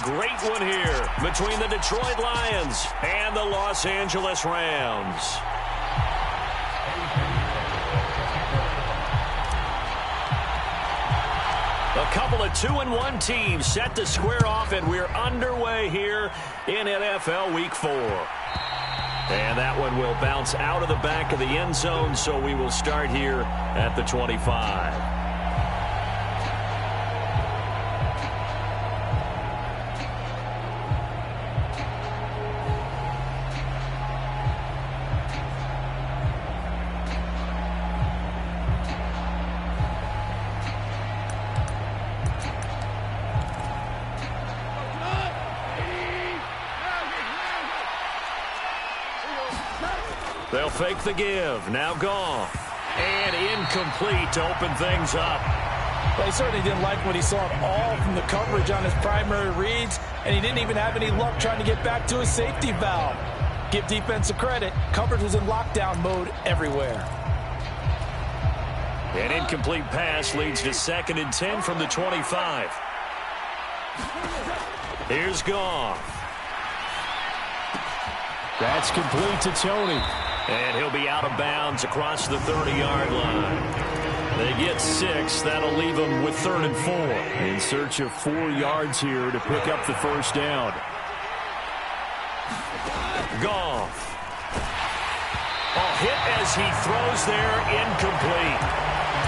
Great one here between the Detroit Lions and the Los Angeles Rams. A couple of 2-1 teams set to square off, and we're underway here in NFL Week 4. And that one will bounce out of the back of the end zone, so we will start here at the 25. They'll fake the give. Now Goff. And incomplete to open things up. Well, he certainly didn't like what he saw at all from the coverage on his primary reads, and he didn't even have any luck trying to get back to his safety valve. Give defense a credit. Coverage was in lockdown mode everywhere. An incomplete pass leads to 2nd and 10 from the 25. Here's Goff. That's complete to Tony. And he'll be out of bounds across the 30-yard line. They get 6. That'll leave them with 3rd and 4. In search of 4 yards here to pick up the first down. Goff. A hit as he throws there, incomplete.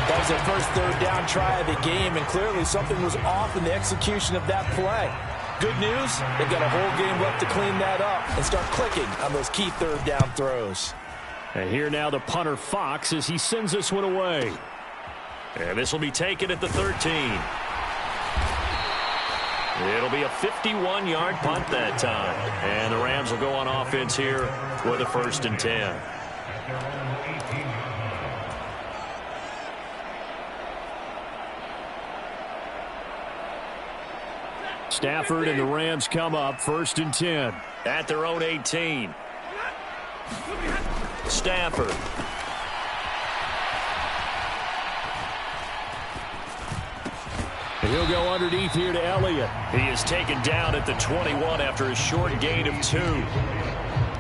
That was their first 3rd down try of the game, and clearly something was off in the execution of that play. Good news, they've got a whole game left to clean that up and start clicking on those key 3rd down throws. And here now the punter Fox as he sends this one away. And this will be taken at the 13. It'll be a 51-yard punt that time. And the Rams will go on offense here with a 1st and 10. Stafford and the Rams come up 1st and 10. At their own 18. Stafford. He'll go underneath here to Elliott. He is taken down at the 21 after a short gain of 2.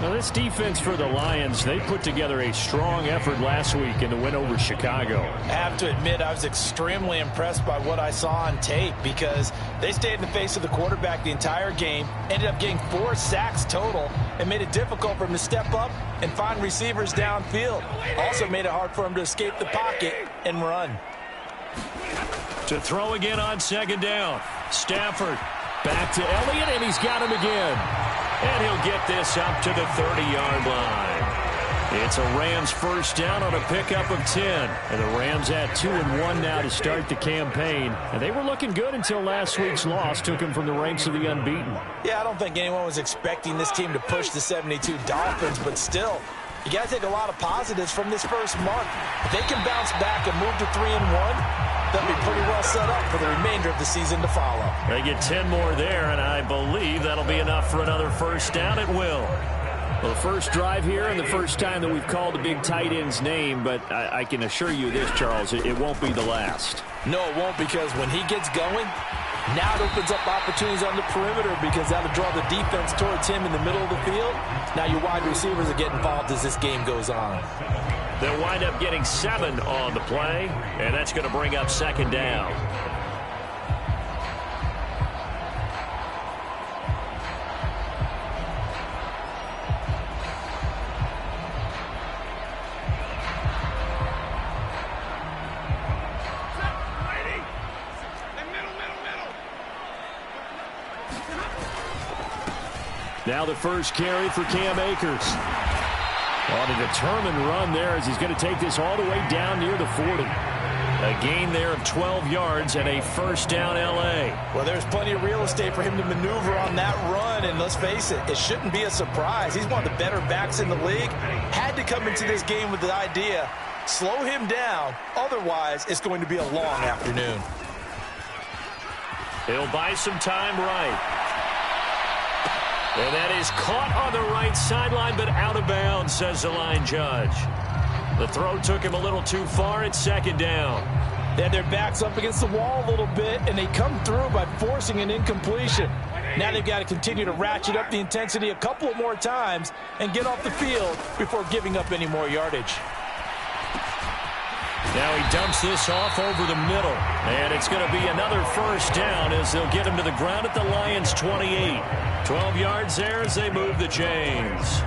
Now this defense for the Lions, they put together a strong effort last week in the win over Chicago. I have to admit, I was extremely impressed by what I saw on tape because they stayed in the face of the quarterback the entire game, ended up getting 4 sacks total, and made it difficult for him to step up and find receivers downfield. Also made it hard for him to escape the pocket and run. To throw again on 2nd down. Stafford. Back to Elliott, and he's got him again. And he'll get this up to the 30-yard line. It's a Rams 1st down on a pickup of 10. And the Rams at 2-1 now to start the campaign. And they were looking good until last week's loss took them from the ranks of the unbeaten. Yeah, I don't think anyone was expecting this team to push the 72 Dolphins, but still, you got to take a lot of positives from this first month. If they can bounce back and move to 3-1, they'll be pretty well set up for the remainder of the season to follow. They get 10 more there, and I believe that'll be enough for another 1st down. It will. Well, the first drive here and the first time that we've called the big tight end's name, but I can assure you this, Charles, it won't be the last. No, it won't, because when he gets going, now it opens up opportunities on the perimeter because that'll draw the defense towards him in the middle of the field. Now your wide receivers are getting involved as this game goes on. They'll wind up getting 7 on the play, and that's going to bring up 2nd down. Now the first carry for Cam Akers. On a determined run there as he's going to take this all the way down near the 40. A gain there of 12 yards and a 1st down L.A. Well, there's plenty of real estate for him to maneuver on that run, and let's face it, it shouldn't be a surprise. He's one of the better backs in the league. Had to come into this game with the idea, slow him down, otherwise it's going to be a long afternoon. He'll buy some time right. And that is caught on the right sideline, but out of bounds, says the line judge. The throw took him a little too far. It's 2nd down. They had their backs up against the wall a little bit, and they come through by forcing an incompletion. Now they've got to continue to ratchet up the intensity a couple of more times and get off the field before giving up any more yardage. Now he dumps this off over the middle. And it's going to be another first down as they'll get him to the ground at the Lions' 28. 12 yards there as they move the chains.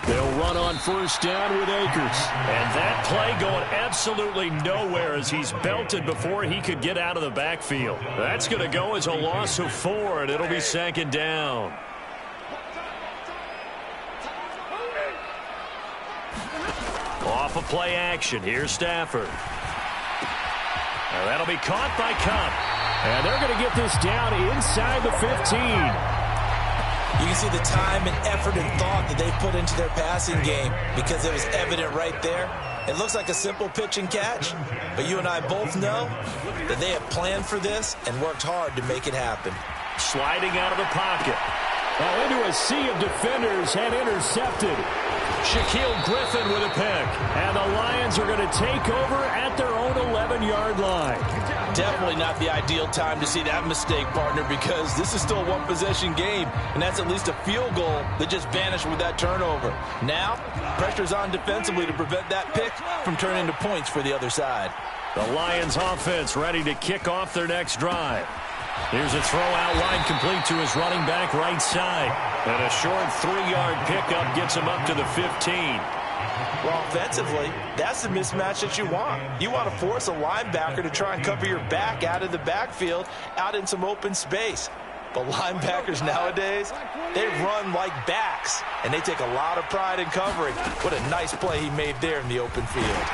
They'll run on first down with Akers. And that play going absolutely nowhere as he's belted before he could get out of the backfield. That's going to go as a loss of 4, and it'll be second down. Off of play action. Here's Stafford. Now that'll be caught by Kupp. And they're going to get this down inside the 15. You can see the time and effort and thought that they put into their passing game because it was evident right there. It looks like a simple pitch and catch, but you and I both know that they have planned for this and worked hard to make it happen. Sliding out of the pocket. Well, into a sea of defenders and intercepted. Shaquille Griffin with a pick. And the Lions are going to take over at their own 11-yard line. Definitely not the ideal time to see that mistake, partner, because this is still a one-possession game, and that's at least a field goal that just vanished with that turnover. Now, pressure's on defensively to prevent that pick from turning into points for the other side. The Lions offense ready to kick off their next drive. Here's a throw out wide complete to his running back right side. And a short 3-yard pickup gets him up to the 15. Well, offensively, that's the mismatch that you want. You want to force a linebacker to try and cover your back out of the backfield, out in some open space. But linebackers nowadays, they run like backs, and they take a lot of pride in covering. What a nice play he made there in the open field.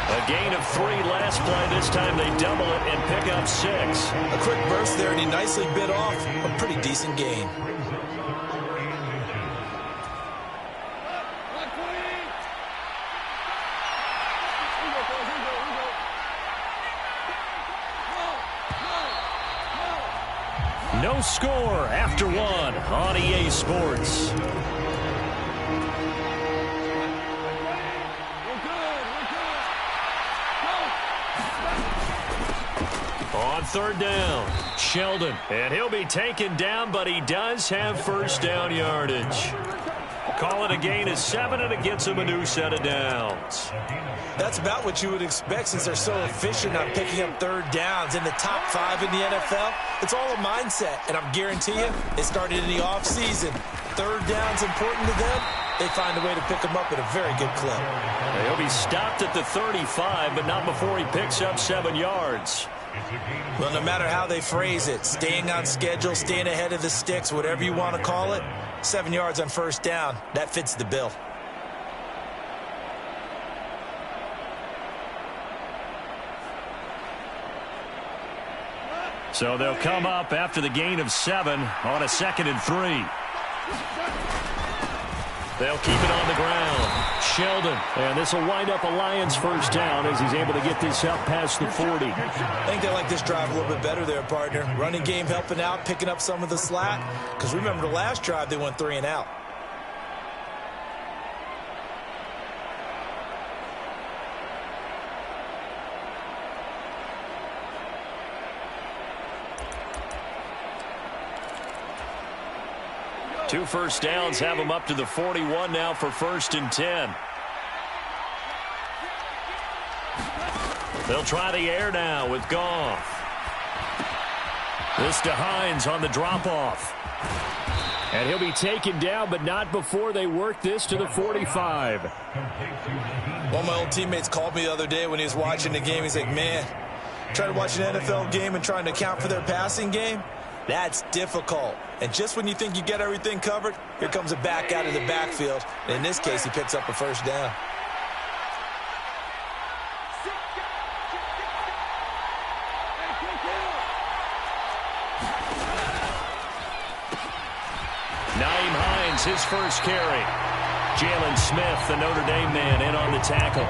A gain of 3 last play. This time they double it and pick up 6. A quick burst there, and he nicely bit off a pretty decent gain. No score after 1 on EA Sports. On third down, Sheldon. And he'll be taken down, but he does have first down yardage. Call it a gain of 7, and it gets him a new set of downs. That's about what you would expect since they're so efficient on picking up third downs in the top 5 in the NFL. It's all a mindset, and I'm guaranteeing you it started in the offseason. Third down's important to them. They find a way to pick them up at a very good clip. He'll be stopped at the 35, but not before he picks up 7 yards. Well, no matter how they phrase it, staying on schedule, staying ahead of the sticks, whatever you want to call it, 7 yards on first down, that fits the bill. So they'll come up after the gain of 7 on a 2nd and 3. They'll keep it on the ground. Sheldon. And this will wind up a Lions first down as he's able to get this up past the 40. I think they like this drive a little bit better there, partner. Running game helping out, picking up some of the slack. Because remember the last drive, they went 3 and out. Two first downs have him up to the 41 now for 1st and 10. They'll try the air now with Goff. This to Hines on the drop-off. And he'll be taken down, but not before they work this to the 45. One of my old teammates called me the other day when he was watching the game. He's like, man, trying to watch an NFL game and trying to account for their passing game? That's difficult. And just when you think you get everything covered, here comes a back out of the backfield. And in this case, he picks up a first down. Nyheim Hines, his first carry. Jalen Smith, the Notre Dame man, in on the tackle.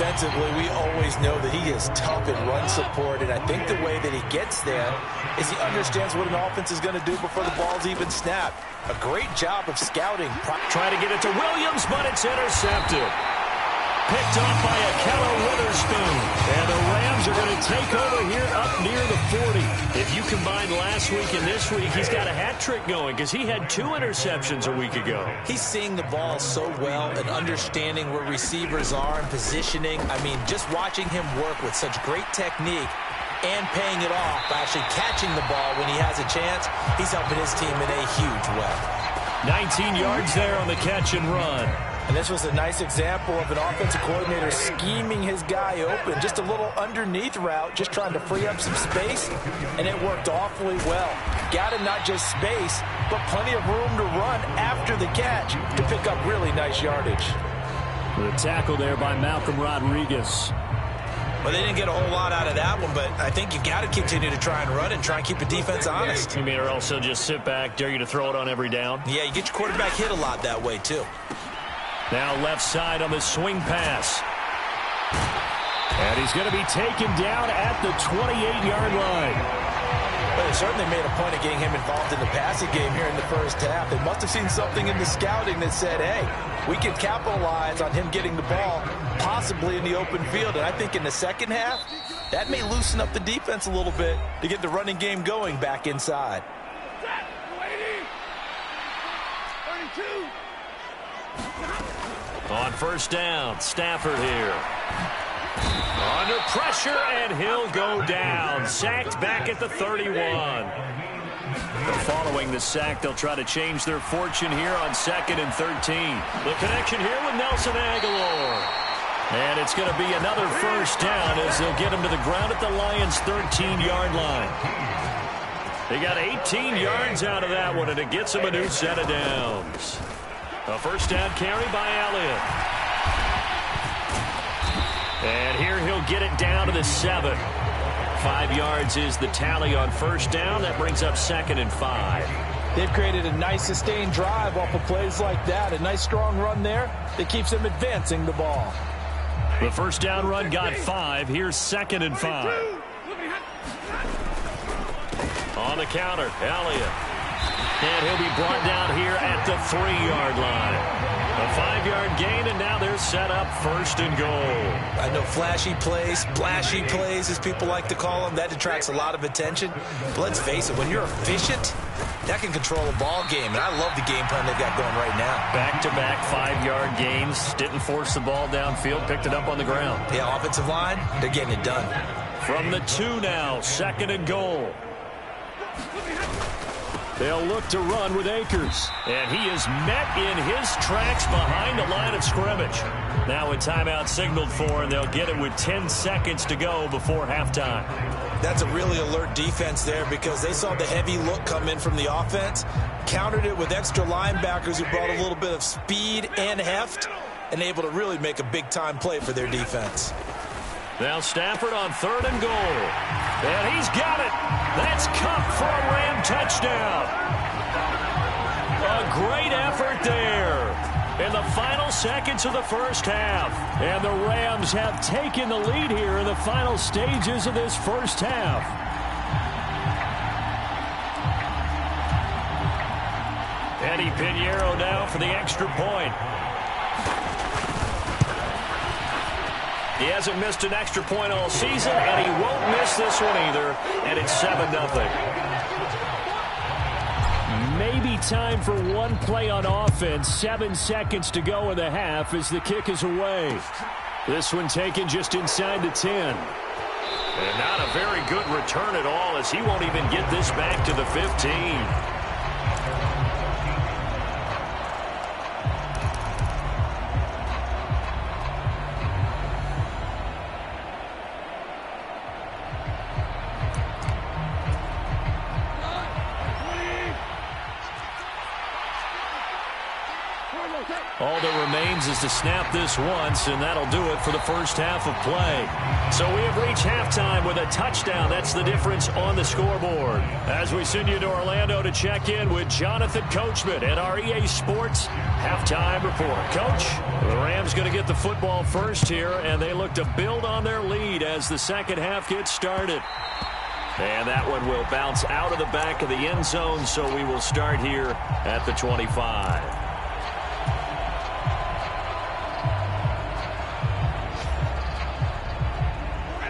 defensively, we always know that he is tough in run support, and I think the way that he gets there is he understands what an offense is going to do before the ball's even snapped. A great job of scouting. Trying to get it to Williams, but it's intercepted. Picked off by Ahkello Witherspoon. And the Rams are going to take over here up near the 40. If you combine last week and this week, he's got a hat trick going because he had 2 interceptions a week ago. He's seeing the ball so well and understanding where receivers are and positioning. I mean, just watching him work with such great technique and paying it off by actually catching the ball when he has a chance, he's helping his team in a huge way. 19 yards there on the catch and run. And this was a nice example of an offensive coordinator scheming his guy open. Just a little underneath route, just trying to free up some space, and it worked awfully well. Got him not just space, but plenty of room to run after the catch to pick up really nice yardage. The tackle there by Malcolm Rodriguez. Well, they didn't get a whole lot out of that one, but I think you got to continue to try and run and try and keep the defense honest. You mean or also just sit back, dare you to throw it on every down? Yeah, you get your quarterback hit a lot that way, too. Now left side on the swing pass. And he's going to be taken down at the 28-yard line. But they certainly made a point of getting him involved in the passing game here in the first half. They must have seen something in the scouting that said, hey, we can capitalize on him getting the ball possibly in the open field. And I think in the second half, that may loosen up the defense a little bit to get the running game going back inside. On first down, Stafford here. Under pressure, and he'll go down. Sacked back at the 31. Following the sack, they'll try to change their fortune here on 2nd and 13. The connection here with Nelson Agholor. And it's going to be another first down as they'll get him to the ground at the Lions' 13-yard line. They got 18 yards out of that one, and it gets them a new set of downs. A first down carry by Elliott. And here he'll get it down to the 7. 5 yards is the tally on first down. That brings up 2nd and 5. They've created a nice sustained drive off of plays like that. A nice strong run there that keeps them advancing the ball. The first down run got 5. Here's 2nd and 5. On the counter, Elliott. And he'll be brought down here at the 3-yard line. A 5-yard gain, and now they're set up 1st and goal. I know flashy plays, splashy plays, as people like to call them, that attracts a lot of attention. But let's face it, when you're efficient, that can control a ball game. And I love the game plan they've got going right now. Back-to-back 5-yard gains. Didn't force the ball downfield, picked it up on the ground. Yeah, offensive line, they're getting it done. From the 2 now, 2nd and goal. They'll look to run with Akers. And he is met in his tracks behind the line of scrimmage. Now a timeout signaled for, and they'll get it with 10 seconds to go before halftime. That's a really alert defense there because they saw the heavy look come in from the offense, countered it with extra linebackers who brought a little bit of speed and heft, and able to really make a big-time play for their defense. Now Stafford on 3rd and goal. And he's got it. That's Kupp for a Ram touchdown. A great effort there in the final seconds of the first half. And the Rams have taken the lead here in the final stages of this first half. Eddie Pinheiro now for the extra point. He hasn't missed an extra point all season, and he won't miss this one either, and it's 7-0. Maybe time for one play on offense. 7 seconds to go in the half as the kick is away. This one taken just inside the 10. And not a very good return at all as he won't even get this back to the 15. All that remains is to snap this once, and that'll do it for the first half of play. So we have reached halftime with a touchdown. That's the difference on the scoreboard. As we send you to Orlando to check in with Jonathan Coachman at our EA Sports Halftime Report. Coach, the Rams going to get the football first here, and they look to build on their lead as the second half gets started. And that one will bounce out of the back of the end zone, so we will start here at the 25.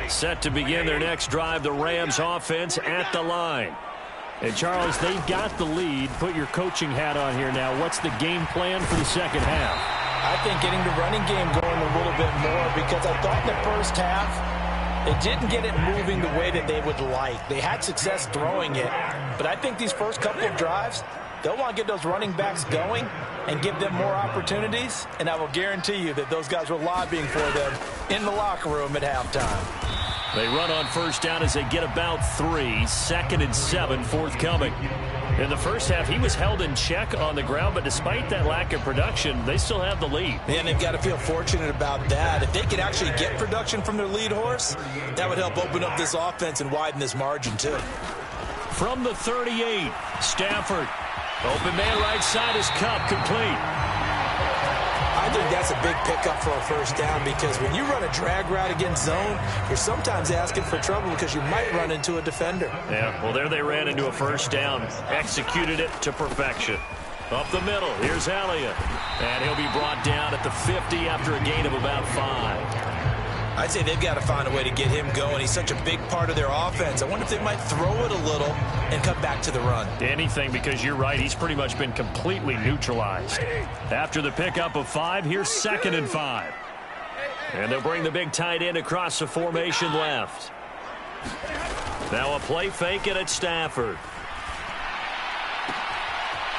Set to begin their next drive, the Rams offense at the line. And, Charles, they've got the lead. Put your coaching hat on here now. What's the game plan for the second half? I think getting the running game going a little bit more, because I thought in the first half they didn't get it moving the way that they would like. They had success throwing it, but I think these first couple of drives, they'll want to get those running backs going and give them more opportunities, and I will guarantee you that those guys were lobbying for them in the locker room at halftime. They run on first down as they get about 3. 2nd and 7 forthcoming. In the first half, he was held in check on the ground, but despite that lack of production, they still have the lead. And they've got to feel fortunate about that. If they could actually get production from their lead horse, that would help open up this offense and widen this margin too. From the 38, Stafford. Open man right side is Kupp, complete. I think that's a big pickup for a first down, because when you run a drag route against zone, you're sometimes asking for trouble because you might run into a defender. Yeah, well, there they ran into a first down. Executed it to perfection. Up the middle, here's Elliott. And he'll be brought down at the 50 after a gain of about 5. I'd say they've got to find a way to get him going. He's such a big part of their offense. I wonder if they might throw it a little and come back to the run. Anything, because you're right, he's pretty much been completely neutralized. After the pickup of 5, here's 2nd and 5. And they'll bring the big tight end across the formation left. Now a play fake, and it's Stafford.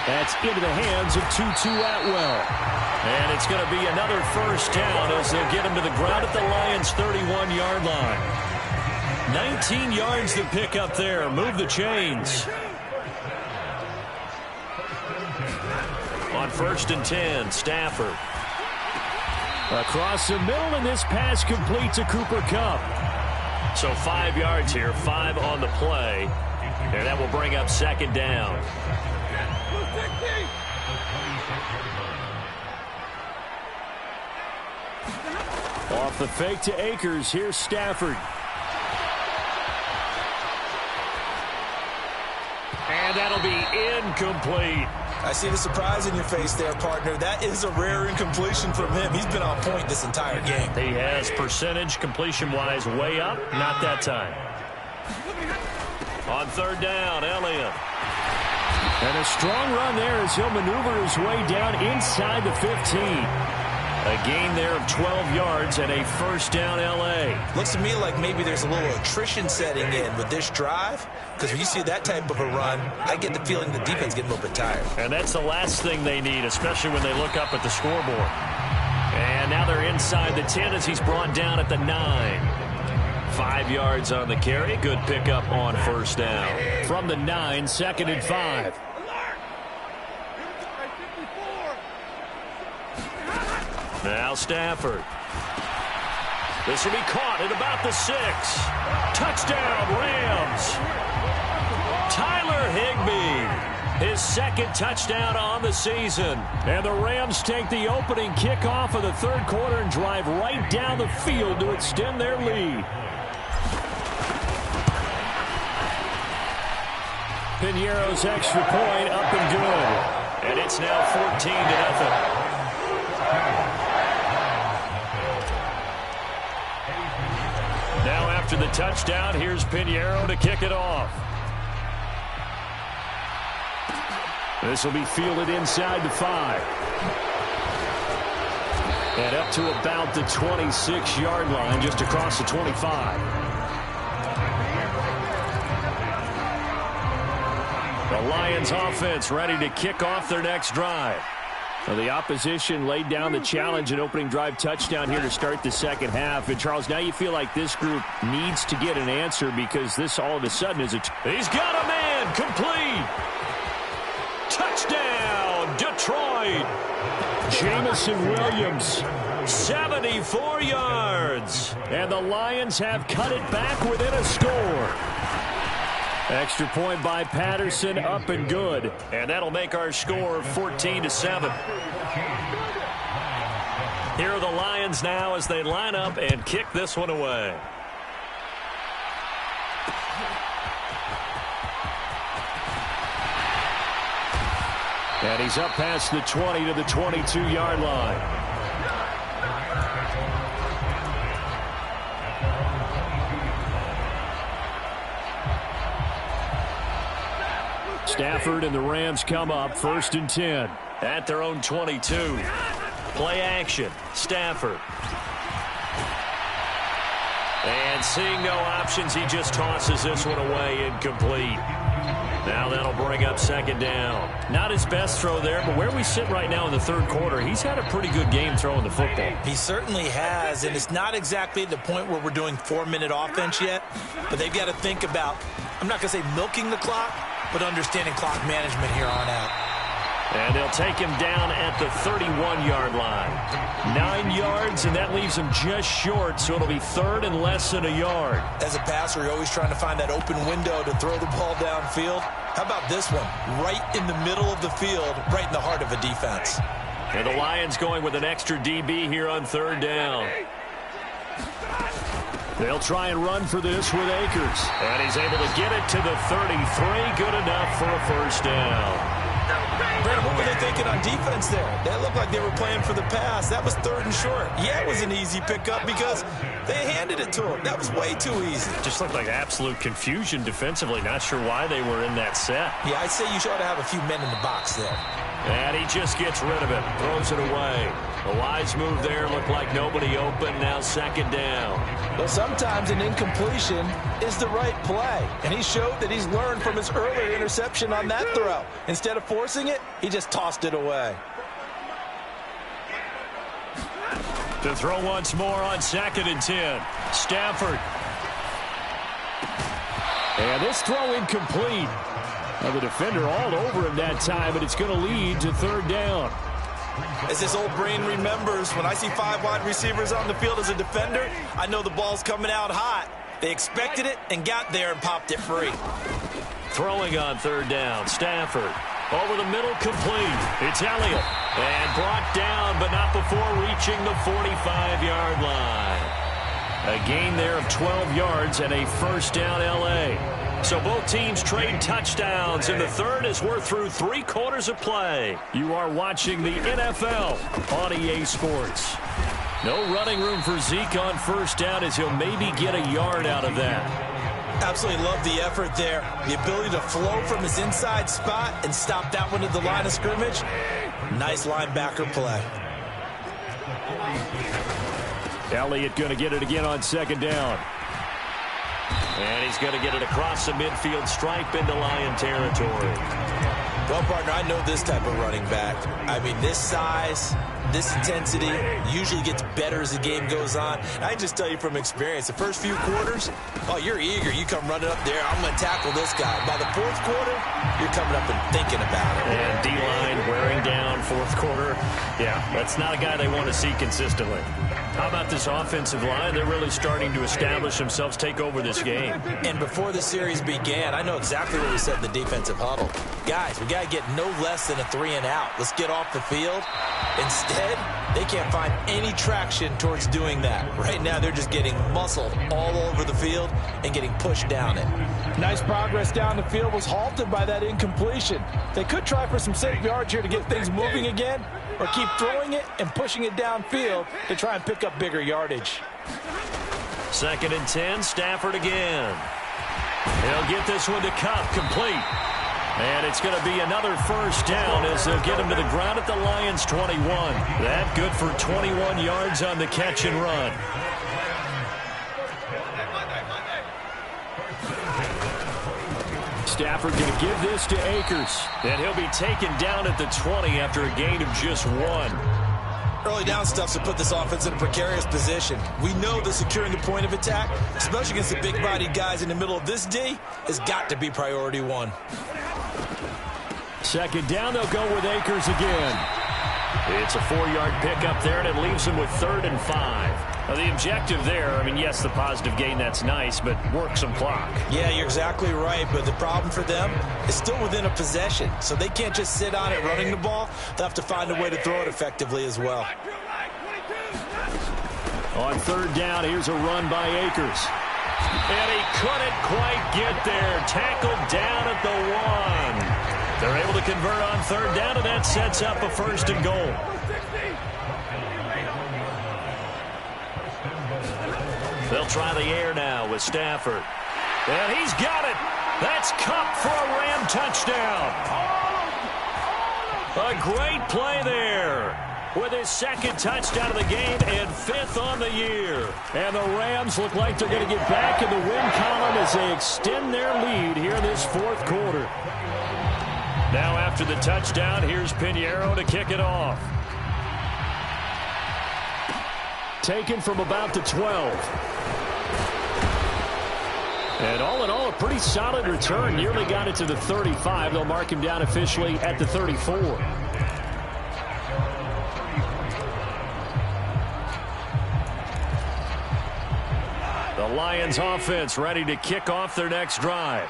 That's into the hands of Tutu Atwell. And it's going to be another first down as they'll get him to the ground at the Lions' 31-yard line. 19 yards to pick up there. Move the chains. On 1st and 10, Stafford. Across the middle, and this pass complete to Cooper Kupp. So 5 yards here, 5 on the play. And that will bring up 2nd down. Off the fake to Akers. Here's Stafford. And that'll be incomplete. I see the surprise in your face there, partner. That is a rare incompletion from him. He's been on point this entire game. He has percentage completion-wise way up. Not that time. On 3rd down, Elliott. And a strong run there as he'll maneuver his way down inside the 15. A gain there of 12 yards and a first down, L.A. Looks to me like maybe there's a little attrition setting in with this drive, because when you see that type of a run, I get the feeling the defense getting a little bit tired. And that's the last thing they need, especially when they look up at the scoreboard. And now they're inside the 10 as he's brought down at the 9. 5 yards on the carry. Good pickup on first down. From the 9, 2nd and 5. Now Stafford. This will be caught at about the 6. Touchdown, Rams. Tyler Higbee. His 2nd touchdown on the season. And the Rams take the opening kickoff of the 3rd quarter and drive right down the field to extend their lead. Piñeiro's extra point up and good. And it's now 14-0. Now after the touchdown, here's Piñeiro to kick it off. This will be fielded inside the 5. And up to about the 26-yard line, just across the 25. The Lions offense ready to kick off their next drive. Well, the opposition laid down the challenge and opening drive touchdown here to start the second half. And, Charles, now you feel like this group needs to get an answer, because this all of a sudden is a... He's got a man. Complete. Touchdown, Detroit. Jameson Williams, 74 yards. And the Lions have cut it back within a score. Extra point by Patterson, up and good. And that'll make our score 14-7. Here are the Lions now as they line up and kick this one away. And he's up past the 20 to the 22-yard line. Stafford and the Rams come up 1st and 10. At their own 22. Play action. Stafford. And seeing no options, he just tosses this one away incomplete. Now that'll bring up 2nd down. Not his best throw there, but where we sit right now in the 3rd quarter, he's had a pretty good game throwing the football. He certainly has, and it's not exactly at the point where we're doing 4-minute offense yet, but they've got to think about, I'm not going to say milking the clock, but understanding clock management here on out. And they'll take him down at the 31-yard line. 9 yards, and that leaves him just short, so it'll be 3rd and less than a yard. As a passer, you're always trying to find that open window to throw the ball downfield. How about this one? Right in the middle of the field, right in the heart of a defense. And the Lions going with an extra DB here on 3rd down. They'll try and run for this with Akers. And he's able to get it to the 33. Good enough for a 1st down. Brandon, what were they thinking on defense there? That looked like they were playing for the pass. That was 3rd and short. Yeah, it was an easy pickup because they handed it to him. That was way too easy. Just looked like absolute confusion defensively. Not sure why they were in that set. Yeah, I'd say you should have a few men in the box there. And he just gets rid of it. Throws it away. A wise move there. Looked like nobody open. Now 2nd down. Well, sometimes an incompletion is the right play. And he showed that he's learned from his earlier interception on that throw. Instead of forcing it, he just tossed it away. To throw once more on 2nd and 10. Stafford. And this throw incomplete. Now the defender all over him that time, but it's going to lead to 3rd down. As this old brain remembers, when I see 5 wide receivers on the field as a defender, I know the ball's coming out hot. They expected it and got there and popped it free. Throwing on 3rd down, Stafford. Over the middle, complete. It's Elliott. And brought down, but not before reaching the 45-yard line. A gain there of 12 yards and a 1st down L.A. So both teams trade touchdowns, and the 3rd as we're through 3 quarters of play. You are watching the NFL on EA Sports. No running room for Zeke on 1st down as he'll maybe get a yard out of that. Absolutely love the effort there. The ability to flow from his inside spot and stop that one at the line of scrimmage. Nice linebacker play. Elliott going to get it again on 2nd down. And he's going to get it across the midfield stripe into Lion territory. Well, partner, I know this type of running back. I mean, this size, this intensity usually gets better as the game goes on. I can just tell you from experience, the first few quarters, oh, you're eager. You come running up there, I'm going to tackle this guy. By the 4th quarter, you're coming up and thinking about it. And D-line wearing down 4th quarter. Yeah, that's not a guy they want to see consistently. How about this offensive line? They're really starting to establish themselves, take over this game. And before the series began, I know exactly what we said in the defensive huddle. Guys, we got to get no less than a 3-and-out. Let's get off the field. Instead, they can't find any traction towards doing that. Right now, they're just getting muscled all over the field and getting pushed down it. Nice progress down the field was halted by that incompletion. They could try for some safe yards here to get things moving again, or keep throwing it and pushing it downfield to try and pick up bigger yardage. 2nd and 10, Stafford again. He'll get this one to Kupp, complete. And it's going to be another 1st down as they'll get him to the ground at the Lions' 21. That good for 21 yards on the catch and run. Stafford going to give this to Akers. And he'll be taken down at the 20 after a gain of just 1. Early down stuff's to put this offense in a precarious position. We know that securing the point of attack, especially against the big-bodied guys in the middle of this D, has got to be priority 1. 2nd down, they'll go with Akers again. It's a 4-yard pickup there, and it leaves them with 3rd and 5. Now, the objective there, I mean, yes, the positive gain, that's nice, but work some clock. Yeah, you're exactly right, but the problem for them is still within a possession, so they can't just sit on it running the ball. They'll have to find a way to throw it effectively as well. On 3rd down, here's a run by Akers. And he couldn't quite get there. Tackled down at the 1. They're able to convert on 3rd down, and that sets up a 1st and goal. They'll try the air now with Stafford. And he's got it. That's Kupp for a Ram touchdown. A great play there, with his 2nd touchdown of the game and 5th on the year. And the Rams look like they're going to get back in the win column as they extend their lead here in this 4th quarter. Now after the touchdown, here's Pinheiro to kick it off. Taken from about the 12. And all in all, a pretty solid return. Nearly got it to the 35. They'll mark him down officially at the 34. The Lions offense ready to kick off their next drive.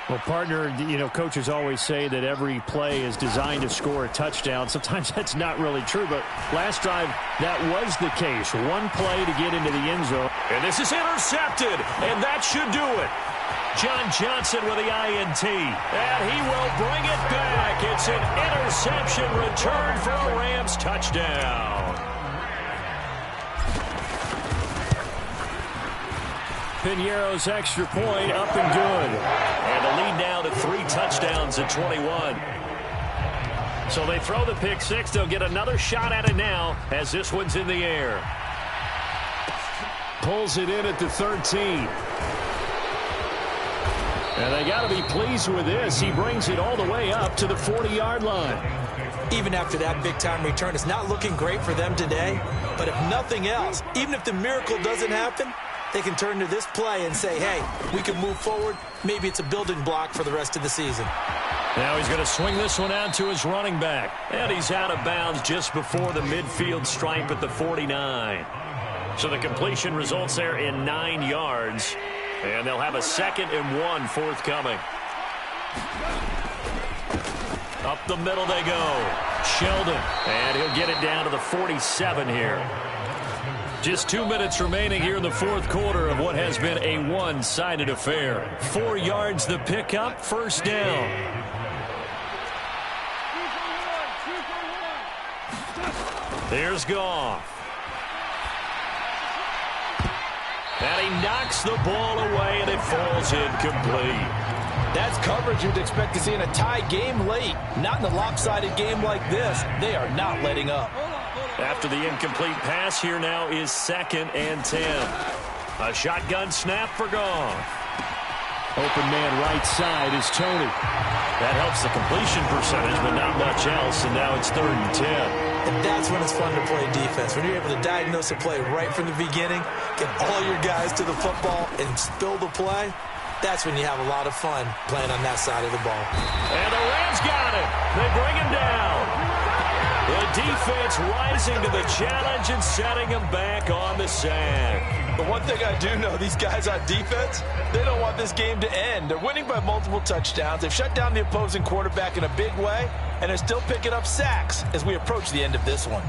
Well, partner, you know, coaches always say that every play is designed to score a touchdown. Sometimes that's not really true, but last drive, that was the case. One play to get into the end zone. And this is intercepted, and that should do it. John Johnson with the INT, and he will bring it back. It's an interception return for a Rams touchdown. Pinheiro's extra point up and good. And the lead now to 3 touchdowns at 21. So they throw the pick 6. They'll get another shot at it now as this one's in the air. Pulls it in at the 13. And they got to be pleased with this. He brings it all the way up to the 40-yard line. Even after that big-time return, it's not looking great for them today. But if nothing else, even if the miracle doesn't happen, they can turn to this play and say, hey, we can move forward. Maybe it's a building block for the rest of the season. Now he's going to swing this one out to his running back. And he's out of bounds just before the midfield stripe at the 49. So the completion results there in 9 yards. And they'll have a 2nd and 1 forthcoming. Up the middle they go. Sheldon. And he'll get it down to the 47 here. Just 2 minutes remaining here in the 4th quarter of what has been a one-sided affair. 4 yards the pickup, 1st down. There's Goff. And he knocks the ball away, and it falls incomplete. That's coverage you'd expect to see in a tie game late. Not in a lopsided game like this. They are not letting up. After the incomplete pass, here now is 2nd and 10. A shotgun snap for Goff. Open man right side is Tony. That helps the completion percentage, but not much else, and now it's 3rd and 10. And that's when it's fun to play defense. When you're able to diagnose a play right from the beginning, get all your guys to the football, and spill the play, that's when you have a lot of fun playing on that side of the ball. And the Rams got it. They bring him down. The defense rising to the challenge and setting him back on the sack. But one thing I do know, these guys on defense, they don't want this game to end. They're winning by multiple touchdowns. They've shut down the opposing quarterback in a big way, and they're still picking up sacks as we approach the end of this one.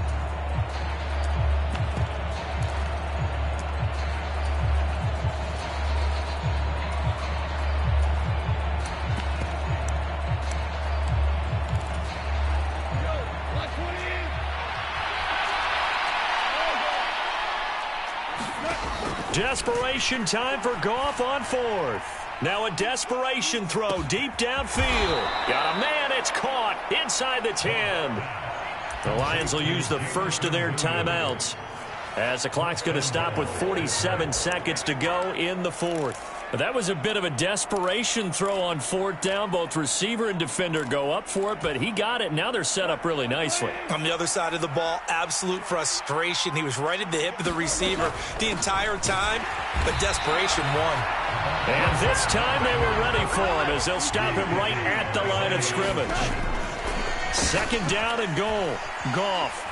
Desperation time for Goff on 4th. Now a desperation throw deep downfield. Got a man, it's caught inside the 10. The Lions will use the first of their timeouts as the clock's going to stop with 47 seconds to go in the 4th. That was a bit of a desperation throw on 4th down. Both receiver and defender go up for it, but he got it. Now they're set up really nicely. On the other side of the ball, absolute frustration. He was right at the hip of the receiver the entire time, but desperation won. And this time they were ready for him as they'll stop him right at the line of scrimmage. Second down and goal. Goff.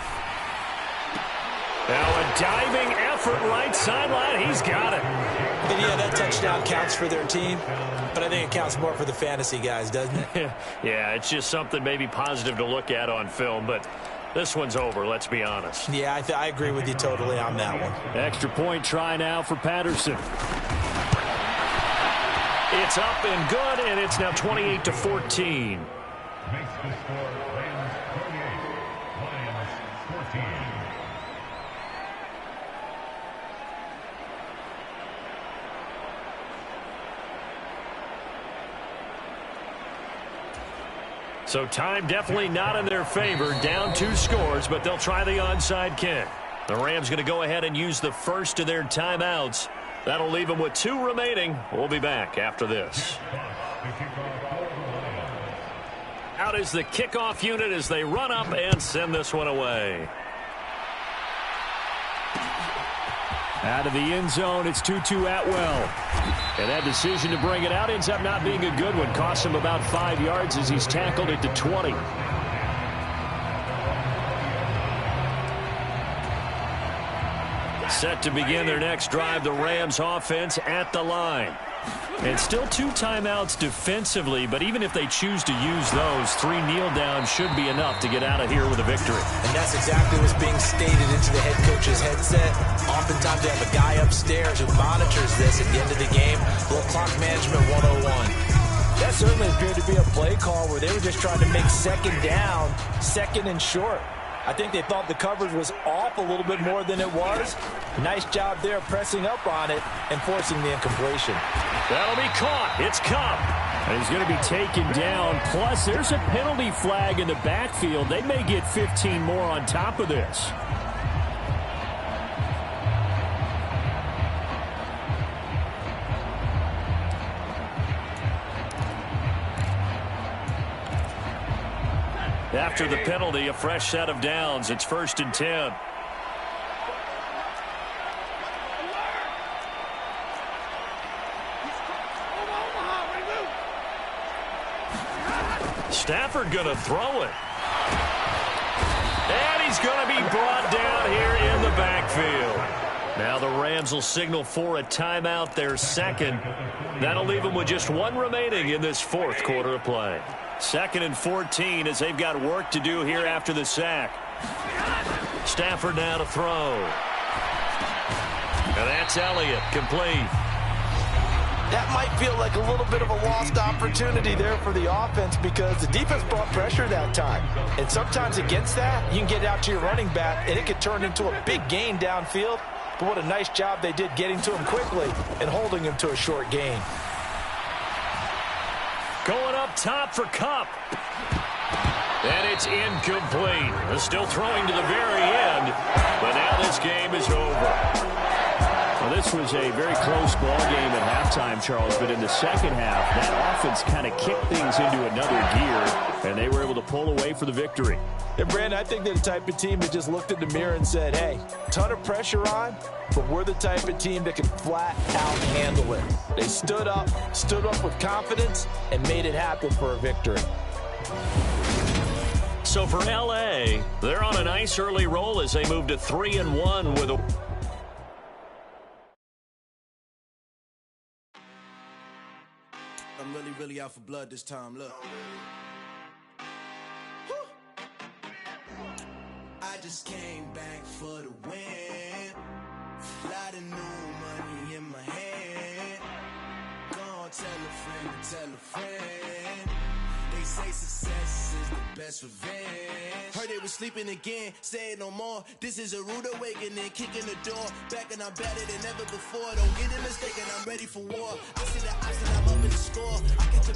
Now a diving effort right sideline. He's got it. And yeah, that touchdown counts for their team, but I think it counts more for the fantasy guys, doesn't it? Yeah, it's just something maybe positive to look at on film, but this one's over, let's be honest. Yeah, I agree with you totally on that one. Extra point try now for Patterson. It's up and good, and it's now 28-14. Makes the score Rams 38, Lions 14. So time definitely not in their favor. Down 2 scores, but they'll try the onside kick. The Rams going to go ahead and use the first of their timeouts. That'll leave them with 2 remaining. We'll be back after this. Out is the kickoff unit as they run up and send this one away. Out of the end zone, it's Tutu Atwell. And that decision to bring it out ends up not being a good one. Costs him about 5 yards as he's tackled it to 20. Set to begin their next drive, the Rams offense at the line. And still 2 timeouts defensively, but even if they choose to use those, 3 kneel downs should be enough to get out of here with a victory. And that's exactly what's being stated into the head coach's headset. Oftentimes they have a guy upstairs who monitors this at the end of the game. A little clock management 101. That certainly appeared to be a play call where they were just trying to make second down, second and short. I think they thought the coverage was off a little bit more than it was. Nice job there pressing up on it and forcing the incompletion. That'll be caught. It's Kupp. And he's going to be taken down. Plus, there's a penalty flag in the backfield. They may get 15 more on top of this. After the penalty, a fresh set of downs. It's 1st and 10. Stafford going to throw it. And he's going to be brought down here in the backfield. Now the Rams will signal for a timeout, their second. That'll leave them with just 1 remaining in this 4th quarter of play. 2nd and 14 as they've got work to do here after the sack. Stafford now to throw. And that's Elliott, complete. That might feel like a little bit of a lost opportunity there for the offense because the defense brought pressure that time. And sometimes against that, you can get out to your running back, and it could turn into a big gain downfield. But what a nice job they did getting to him quickly and holding him to a short gain. Going up top for Kupp. And it's incomplete. They're still throwing to the very end. But now this game is over. Well, this was a very close ball game at halftime, Charles. But in the second half, that offense kind of kicked things into another gear. And they were able to pull away for the victory. And, Brandon, I think they're the type of team that just looked in the mirror and said, hey, ton of pressure on, but we're the type of team that can flat out handle it. They stood up with confidence, and made it happen for a victory. So for L.A., they're on a nice early roll as they move to 3-1 with a... I'm really out for blood this time, look. I just came back for the win. Lot of new money in my hand. Gonna tell a friend to tell a friend. They say success is the best revenge. Heard they was sleeping again, say it no more. This is a rude awakening, kicking the door. Back and I'm better than ever before. Don't get it mistaken, I'm ready for war. I see the option, I'm up in the score. I catch a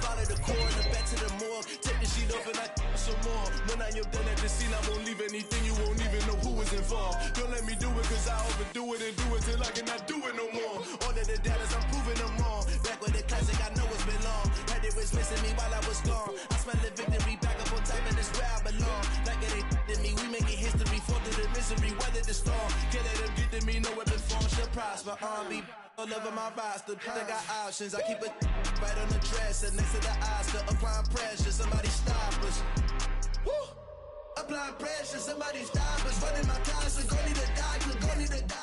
follow the core and the back to the morgue. Take the sheet off and I some more. When I'm done at the scene, I won't leave anything. You won't even know who is involved. Don't let me do it cause I overdo it and do it till I cannot do it no more. All of the doubters, I'm proving them wrong. Back with the classic, I know it's been long. Heard it was missing me while I was gone. I smell the victory back up on top and it's where I belong. Like it ain't me, we making history, fall through the mystery. misery, weather the storm. Can't let them get to me, no weapon form shall prosper. Be all over my roster, they got options. I keep it right on the dresser, next to the Oscar. Applying pressure, somebody stop us. Woo! Applying pressure, somebody stop us. Running my constant, go need a doctor, go need a doctor.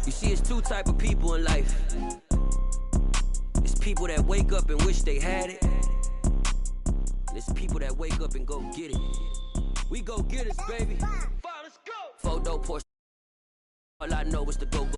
You see, it's two type of people in life. It's people that wake up and wish they had it. And it's people that wake up and go get it. We go get it, baby. Let's go. Photo Porsche. All I know is to go.